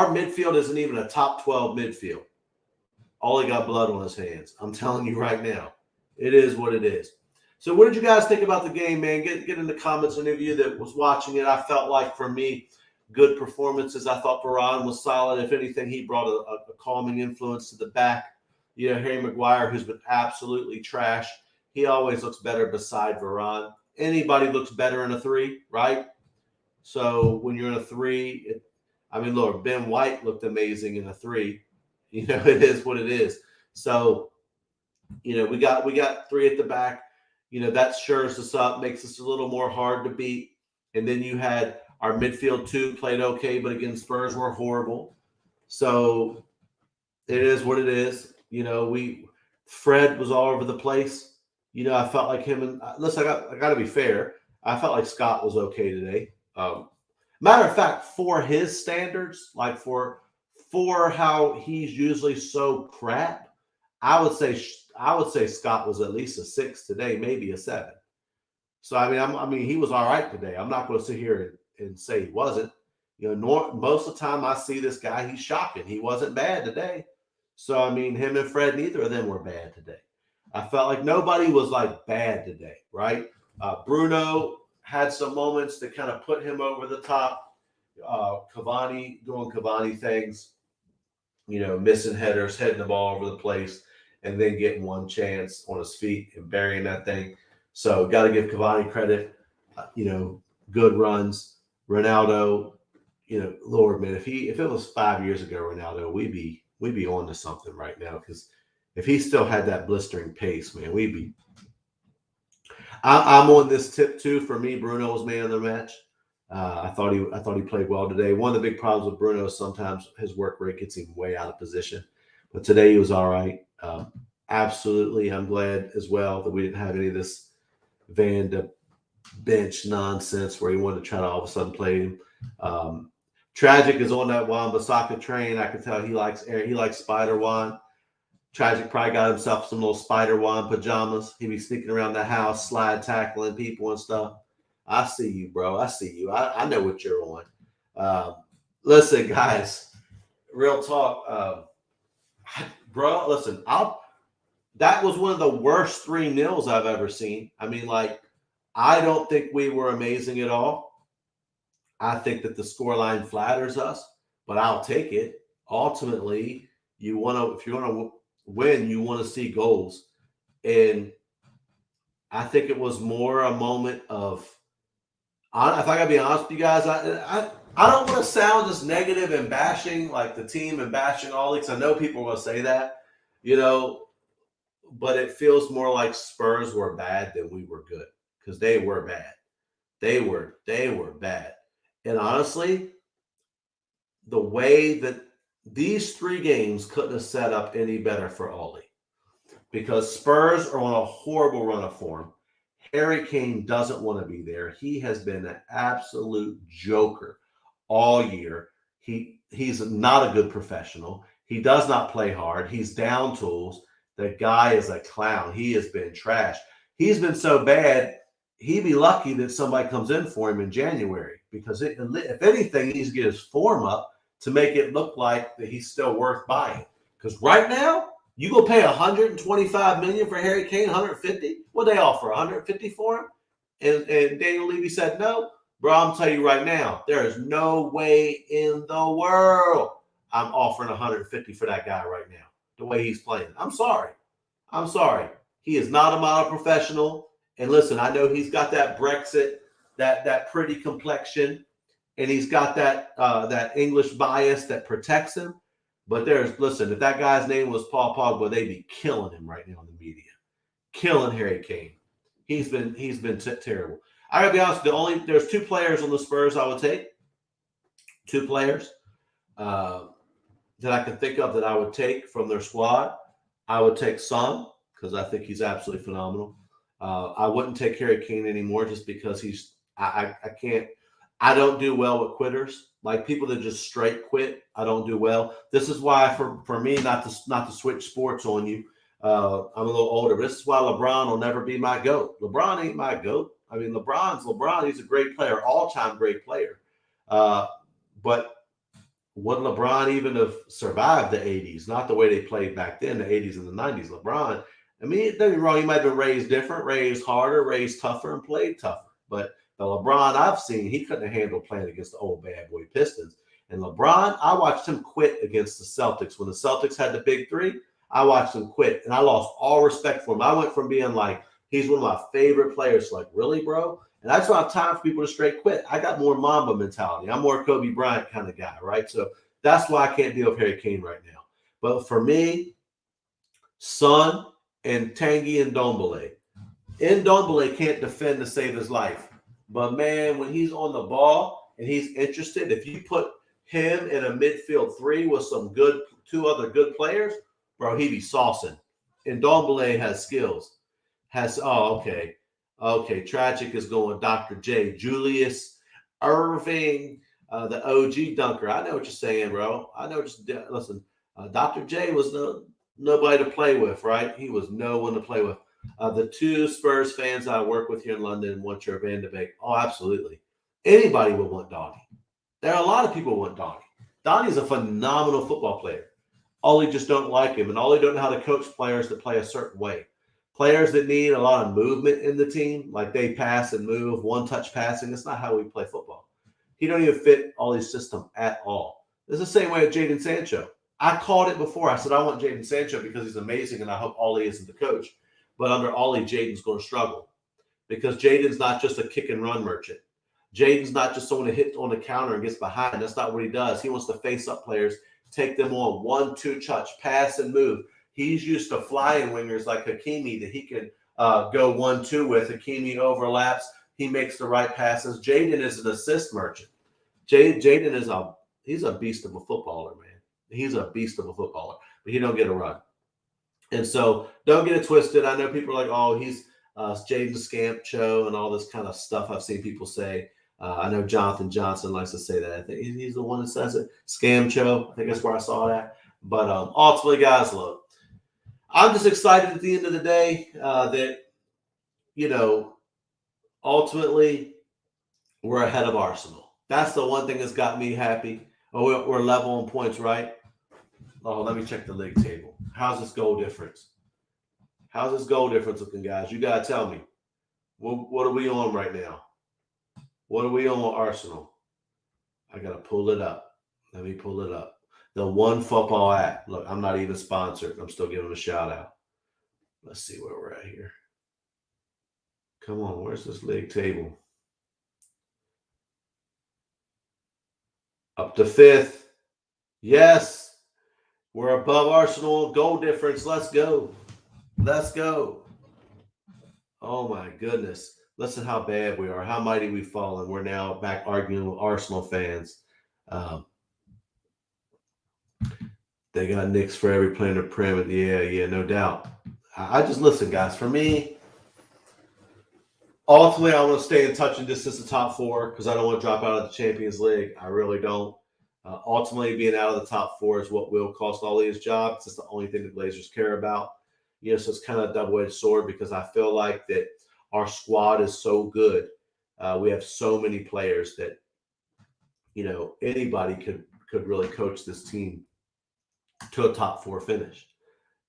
Speaker 1: midfield isn't even a top 12 midfield. Ollie got blood on his hands. I'm telling you right now, it is what it is. So what did you guys think about the game, man? Get in the comments, any of you that was watching it. I felt like, for me, good performances. I thought Varane was solid. If anything, he brought a calming influence to the back. Harry Maguire, who's been absolutely trash, he always looks better beside Varane. Anybody looks better in a 3, right? So when you're in a 3, look, Ben White looked amazing in a 3. It is what it is. So, we got 3 at the back. That shores us up, makes us a little more hard to beat. And then you had our midfield 2 played okay, but again, Spurs were horrible. So it is what it is. Fred was all over the place. I felt like him and listen, I got to be fair. I felt like Scott was okay today. Matter of fact, for his standards, like for how he's usually so crap, I would say Scott was at least a 6 today, maybe a 7. So he was all right today. I'm not going to sit here and say he wasn't. Most of the time I see this guy, he's shocking. He wasn't bad today. So him and Fred, neither of them were bad today. I felt like nobody was like bad today, right? Bruno had some moments that kind of put him over the top. Cavani doing Cavani things, missing headers, heading the ball over the place, and then getting one chance on his feet and burying that thing. So got to give Cavani credit. Good runs. Ronaldo, Lord, man, if it was 5 years ago, Ronaldo, we'd be on to something right now, because if he still had that blistering pace, man, we'd be. I'm on this tip too. For me, Bruno was man of the match. I thought he played well today. One of the big problems with Bruno is sometimes his work rate gets him way out of position, but today he was all right. Absolutely, I'm glad as well that we didn't have any of this Van de bench nonsense where he wanted to try to all of a sudden play him. Tragic is on that Wan-Bissaka train. I can tell he likes Spider-Wan. Tragic probably got himself some little Spider-Wan pajamas. He'd be sneaking around the house, slide tackling people and stuff. I see you, bro. I see you. I know what you're on. Listen, guys, real talk. Bro, listen, that was one of the worst 3-0s I've ever seen. I don't think we were amazing at all. I think that the scoreline flatters us, but I'll take it. Ultimately, if you want to win, you want to see goals. And I think it was more a moment of, if I got to be honest with you guys, I don't want to sound just negative and bashing like the team and bashing all because I know people are going to say that, but it feels more like Spurs were bad than we were good, because they were bad. They were bad. And honestly, the way that these 3 games couldn't have set up any better for Ollie, because Spurs are on a horrible run of form. Harry Kane doesn't want to be there. He has been an absolute joker all year. He's not a good professional. He does not play hard. He's down tools. The guy is a clown. He has been trash. He's been so bad, he'd be lucky that somebody comes in for him in January, because if anything, he needs to get his form up to make it look like that he's still worth buying. Because right now, you go pay 125 million for Harry Kane, 150. What they offer? 150 for him? And Daniel Levy said no. Bro, I'm telling you right now, there is no way in the world I'm offering 150 for that guy right now. The way he's playing. I'm sorry. He is not a model professional. And listen, I know he's got that Brexit, that pretty complexion, and he's got that English bias that protects him. But listen, if that guy's name was Paul Pogba, they'd be killing him right now in the media, killing Harry Kane. He's been terrible. I gotta be honest. There's two players on the Spurs I would take. Two players that I can think of that I would take from their squad. I would take Son because I think he's absolutely phenomenal. I wouldn't take Harry Kane anymore just because I can't. I don't do well with quitters. Like people that just straight quit, I don't do well. This is why for me not to switch sports on you. I'm a little older, but this is why LeBron will never be my GOAT. LeBron ain't my GOAT. I mean, LeBron's LeBron. He's a great player, all-time great player. But would LeBron even have survived the 80s? Not the way they played back then, the 80s and the 90s. LeBron, I mean, don't get me wrong, he might have been raised different, raised harder, raised tougher, and played tougher. But the LeBron I've seen, he couldn't handle playing against the old bad boy Pistons. And LeBron, I watched him quit against the Celtics. When the Celtics had the big three, I watched him quit. And I lost all respect for him. I went from being like, he's one of my favorite players, like, really, bro? And I just don't have time for people to straight quit. I got more Mamba mentality. I'm more Kobe Bryant kind of guy, right? So that's why I can't deal with Harry Kane right now. But for me, Son and Tanguy and Ndombele. Ndombele can't defend to save his life. But, man, when he's on the ball and he's interested, if you put him in a midfield three with two other good players, bro, he be saucing. Ndombele has skills. Okay. Tragic is going Dr. J. Julius Irving, the OG dunker. I know what you're saying, bro. I know. Listen, Dr. J was nobody to play with, right? He was no one to play with. The two Spurs fans I work with here in London want your Van de Beek. Oh, absolutely. Anybody would want Donnie. There are a lot of people who want Donnie. Donnie's a phenomenal football player. All they just don't like him, and all they don't know how to coach players that play a certain way. Players that need a lot of movement in the team, like they pass and move, one-touch passing. That's not how we play football. He don't even fit Ollie's system at all. It's the same way with Jadon Sancho. I called it before. I said I want Jadon Sancho because he's amazing, and I hope Ollie isn't the coach. But under Ollie, Jadon's going to struggle because Jadon's not just a kick-and-run merchant. Jadon's not just someone that hits on the counter and gets behind. That's not what he does. He wants to face up players, take them on, 1-2 touch, pass and move. He's used to flying wingers like Hakimi that he can go 1-2 with. Hakimi overlaps. He makes the right passes. Jadon is an assist merchant. Jadon is he's a beast of a footballer, man. He's a beast of a footballer, but he don't get a run. And so don't get it twisted. I know people are like, oh, he's Jadon Scampcho and all this kind of stuff I've seen people say. I know Jonathan Johnson likes to say that. I think he's the one that says it. Scamcho. I think that's where I saw that. But ultimately, guys, look, I'm just excited at the end of the day that, ultimately we're ahead of Arsenal. That's the one thing that's got me happy. Oh, we're level on points, right? Oh, let me check the league table. How's this goal difference? How's this goal difference looking, guys? You got to tell me. What are we on right now? What are we on with Arsenal? I got to pull it up. Let me pull it up. The One Football app. Look, I'm not even sponsored. I'm still giving a shout out. Let's see where we're at here. Come on, where's this league table? Up to 5th. Yes. We're above Arsenal. Goal difference. Let's go. Let's go. Oh, my goodness. Listen how bad we are, how mighty we've fallen. We're now back arguing with Arsenal fans. They got nicks for every player in the Prem. Yeah, no doubt. I just listen, guys. For me, ultimately, I want to stay in touch and distance the top 4 because I don't want to drop out of the Champions League. I really don't. Ultimately, being out of the top 4 is what will cost Ollie his job. It's the only thing the Blazers care about. So it's kind of a double-edged sword because I feel like that our squad is so good. We have so many players that, anybody could really coach this team to a top 4 finish.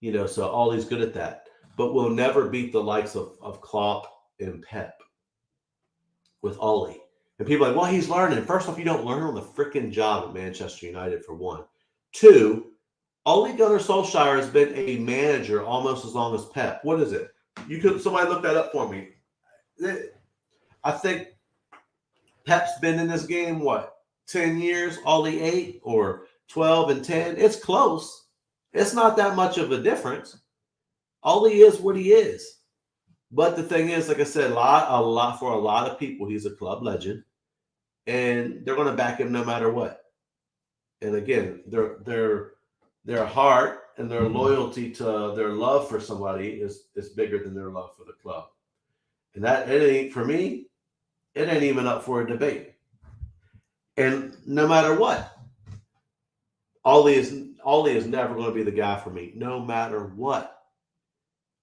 Speaker 1: So Ollie's good at that. But we'll never beat the likes of Klopp and Pep with Ollie. And people are like, well, he's learning. First off, you don't learn on the freaking job at Manchester United, for one. Two, Ole Gunnar Solskjaer has been a manager almost as long as Pep. What is it? Somebody look that up for me. I think Pep's been in this game, 10 years? Ole 8 or 12 and 10? It's close. It's not that much of a difference. Ole is what he is. But the thing is, like I said, for a lot of people, he's a club legend, and they're going to back him no matter what. And again, their heart and their loyalty to their love for somebody is bigger than their love for the club. And that it ain't for me. It ain't even up for a debate. And no matter what, Ole is never going to be the guy for me, no matter what.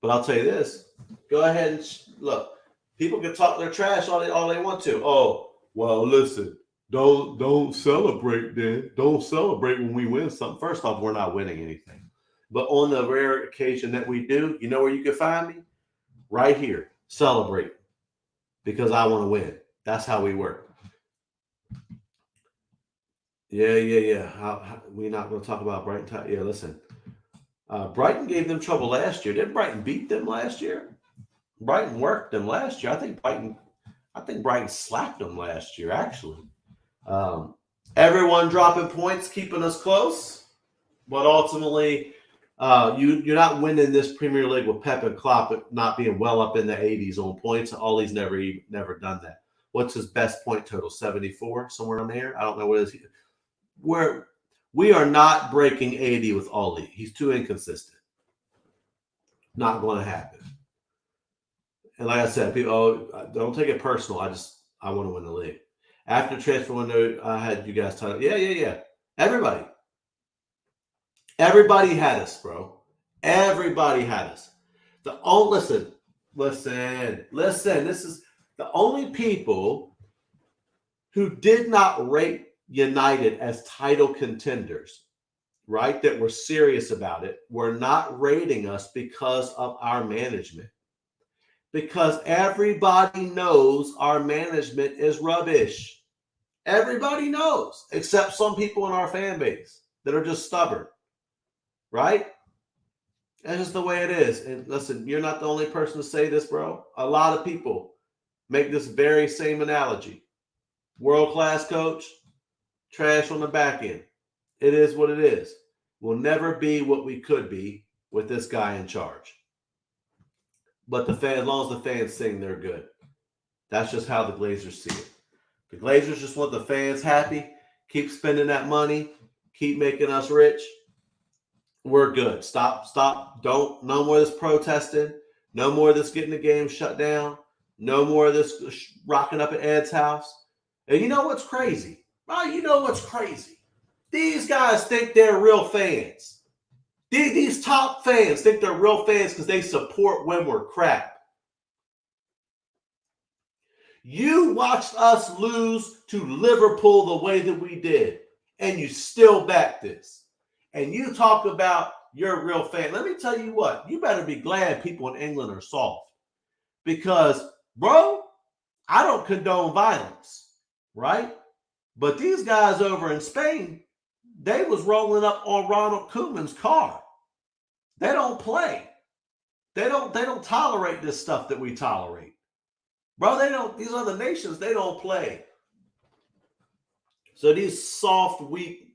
Speaker 1: But I'll tell you this. Go ahead and look. People can talk their trash all they want to. Oh, well, listen. Don't celebrate then. Don't celebrate when we win something. First off, we're not winning anything. But on the rare occasion that we do, you know where you can find me? Right here. Celebrate. Because I want to win. That's how we work. Yeah. We're not going to talk about Brighton. Yeah, listen. Brighton gave them trouble last year. Didn't Brighton beat them last year? Brighton worked them last year. I think Brighton slapped them last year, actually. Everyone dropping points, keeping us close. But ultimately, you're not winning this Premier League with Pep and Klopp not being well up in the 80s on points. Ollie's never done that. What's his best point total? 74, somewhere on there? I don't know what it is. We are not breaking 80 with Ollie. He's too inconsistent. Not going to happen. And like I said, people, don't take it personal. I want to win the league. After transfer window, I had you guys tell yeah. Everybody had us, bro. Everybody had us. Listen. This is the only people who did not rate United as title contenders, right? That were serious about it. Were not rating us because of our management. Because everybody knows our management is rubbish. Everybody knows, except some people in our fan base that are just stubborn, right? That's just the way it is. And listen, you're not the only person to say this, bro. A lot of people make this very same analogy. World-class coach, trash on the back end. It is what it is. We'll never be what we could be with this guy in charge. But as long as the fans sing, they're good. That's just how the Glazers see it. The Glazers just want the fans happy, keep spending that money, keep making us rich. We're good. Stop. No more of this protesting. No more of this getting the game shut down. No more of this rocking up at Ed's house. And you know what's crazy? These guys think they're real fans. These top fans think they're real fans because they support when we're crap. You watched us lose to Liverpool the way that we did, and you still back this. And you talk about you're a real fan. Let me tell you what, you better be glad people in England are soft. Because, bro, I don't condone violence, right? But these guys over in Spain, they was rolling up on Ronald Koeman's car. They don't play. They don't tolerate this stuff that we tolerate. Bro, these other nations, they don't play. So these soft, weak,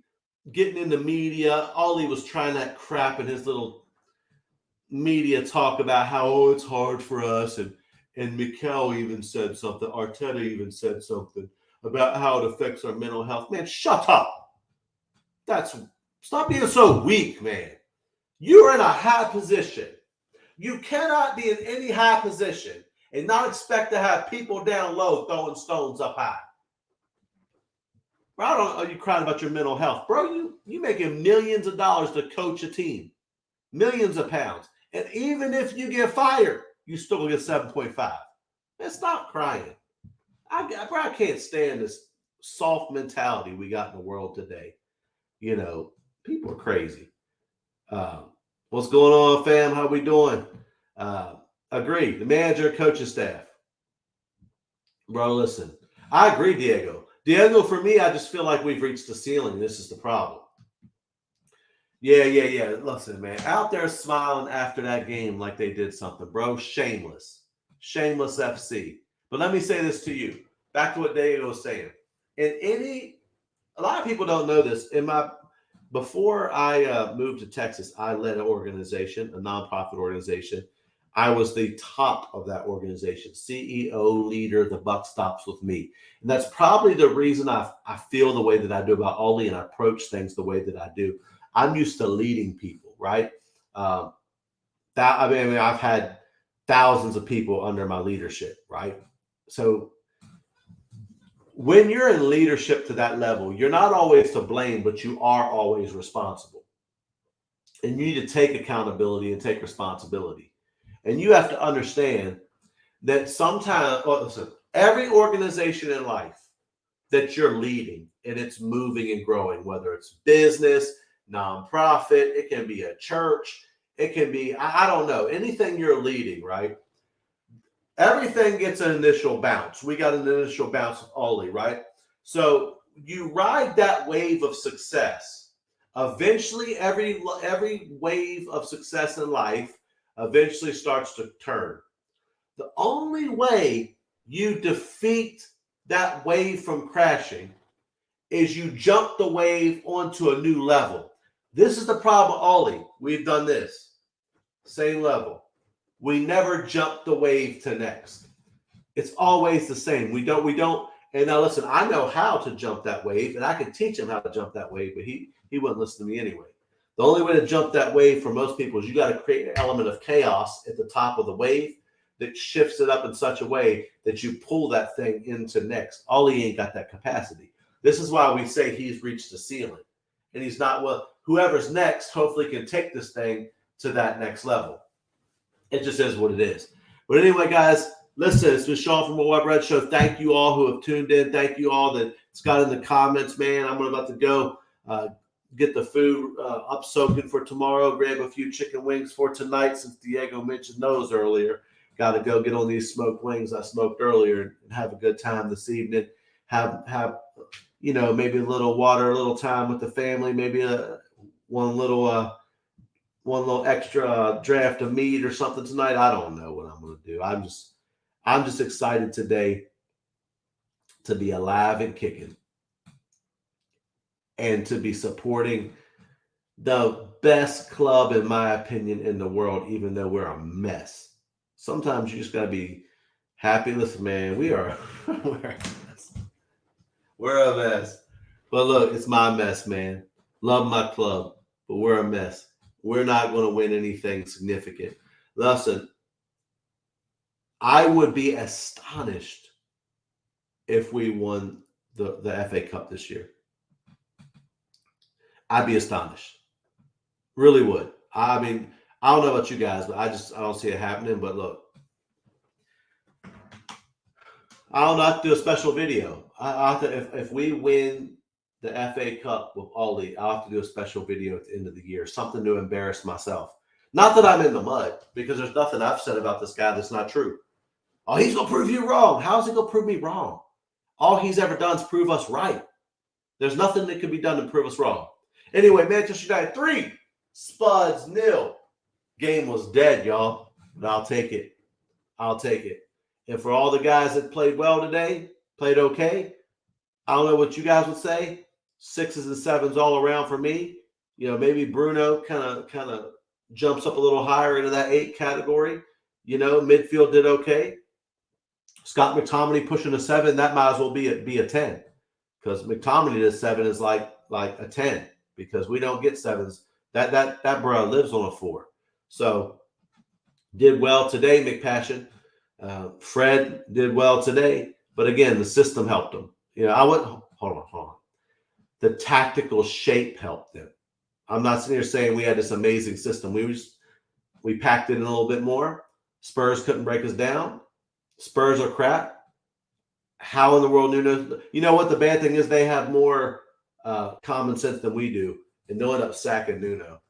Speaker 1: getting in the media, Ollie was trying that crap in his little media talk about how, it's hard for us. And Mikel even said something. Arteta even said something about how it affects our mental health. Man, shut up. Stop being so weak, man. You're in a high position. You cannot be in any high position and not expect to have people down low throwing stones up high. Bro, are you crying about your mental health? Bro, you making millions of dollars to coach a team. Millions of pounds. And even if you get fired, you still will get 7.5. Man, stop crying. I can't stand this soft mentality we got in the world today. You know, people are crazy. Uh, what's going on, fam? How we doing? Uh, agree. The manager, coaching staff. Bro, listen. I agree, Diego. Diego, for me, I just feel like we've reached the ceiling. This is the problem. Yeah. Listen, man, out there smiling after that game like they did something, bro. Shameless. Shameless FC. But let me say this to you. Back to what Diego was saying. A lot of people don't know this. Before I moved to Texas, I led an organization, a nonprofit organization. I was the top of that organization, CEO, leader. The buck stops with me, and that's probably the reason I feel the way that I do about Ollie and I approach things the way that I do. I'm used to leading people, right? Um, I've had thousands of people under my leadership, right? So when you're in leadership to that level, you're not always to blame, but you are always responsible. And you need to take accountability and take responsibility. And you have to understand that sometimes, well, listen, every organization in life that you're leading and it's moving and growing, whether it's business, nonprofit, it can be a church, it can be, I don't know, anything you're leading, right? Everything gets an initial bounce. We got an initial bounce with Ollie, right? So you ride that wave of success. Eventually, every wave of success in life eventually starts to turn. The only way you defeat that wave from crashing is you jump the wave onto a new level. This is the problem, Ollie. We've done this. Same level. We never jump the wave to next. It's always the same. We don't. And now listen, I know how to jump that wave, and I can teach him how to jump that wave, but he wouldn't listen to me anyway. The only way to jump that wave for most people is you got to create an element of chaos at the top of the wave that shifts it up in such a way that you pull that thing into next. Ollie ain't got that capacity. This is why we say he's reached the ceiling. And he's not, well, whoever's next hopefully can take this thing to that next level. It just is what it is. But anyway, guys, listen, it's been Sean from the Web Red Show. Thank you all who have tuned in. Thank you all that's got in the comments, man. I'm about to go get the food up soaking for tomorrow. Grab a few chicken wings for tonight since Diego mentioned those earlier. Got to go get on these smoked wings I smoked earlier and have a good time this evening. Have maybe a little water, a little time with the family, maybe one little extra draft of meat or something tonight. I don't know what I'm going to do. I'm just excited today to be alive and kicking and to be supporting the best club, in my opinion, in the world, even though we're a mess. Sometimes you just got to be happy. Listen, man, we're a mess. We're a mess. But look, it's my mess, man. Love my club, but we're a mess. We're not going to win anything significant. Listen, I would be astonished if we won the FA Cup this year. I'd be astonished. Really would. I mean, I don't know about you guys, but I don't see it happening. But look, I'll not do a special video. I have to, if we win the FA Cup with Ollie, I'll have to do a special video at the end of the year, something to embarrass myself. Not that I'm in the mud, because there's nothing I've said about this guy that's not true. Oh, he's going to prove you wrong. How's he going to prove me wrong? All he's ever done is prove us right. There's nothing that can be done to prove us wrong. Anyway, Manchester United 3, Spuds 0. Game was dead, y'all, but I'll take it. I'll take it. And for all the guys that played well today, played okay, I don't know what you guys would say. 6s and 7s all around for me. Maybe Bruno kind of jumps up a little higher into that 8 category. Midfield did okay. Scott McTominay pushing a 7, that might as well be a 10, because McTominay to 7 is like a 10, because we don't get 7s. That bro lives on a 4. So did well today, McPassion. Fred did well today, but again, the system helped him. Hold on. The tactical shape helped them. I'm not sitting here saying we had this amazing system. We packed it in a little bit more. Spurs couldn't break us down. Spurs are crap. How in the world Nuno? You know what the bad thing is? They have more common sense than we do, and they'll end up sacking Nuno.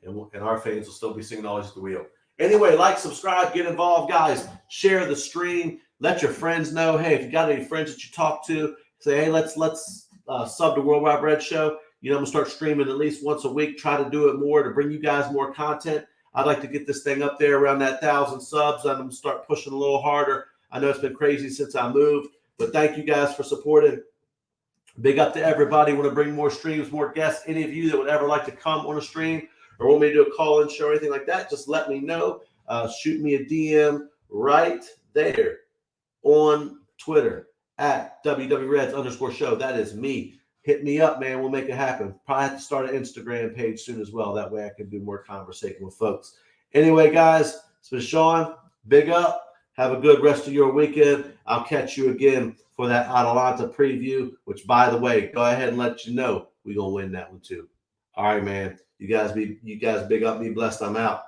Speaker 1: And our fans will still be singing always at the wheel. Anyway, like, subscribe, get involved, guys. Share the stream. Let your friends know. Hey, if you got any friends that you talk to, say, hey, let's sub to Worldwide Bread Show. I'm gonna start streaming at least once a week. Try to do it more to bring you guys more content. I'd like to get this thing up there around that 1,000 subs. I'm gonna start pushing a little harder. I know it's been crazy since I moved, but thank you guys for supporting. Big up to everybody. Want to bring more streams, more guests. Any of you that would ever like to come on a stream or want me to do a call-in show or anything like that, just let me know. Shoot me a DM right there on Twitter at WWReds_show. That is me. Hit me up, man. We'll make it happen. Probably have to start an Instagram page soon as well. That way I can do more conversation with folks. Anyway, guys, it's been Sean. Big up. Have a good rest of your weekend. I'll catch you again for that Atalanta preview, which, by the way, go ahead and let you know we're going to win that one too. All right, man. You guys big up, be blessed. I'm out.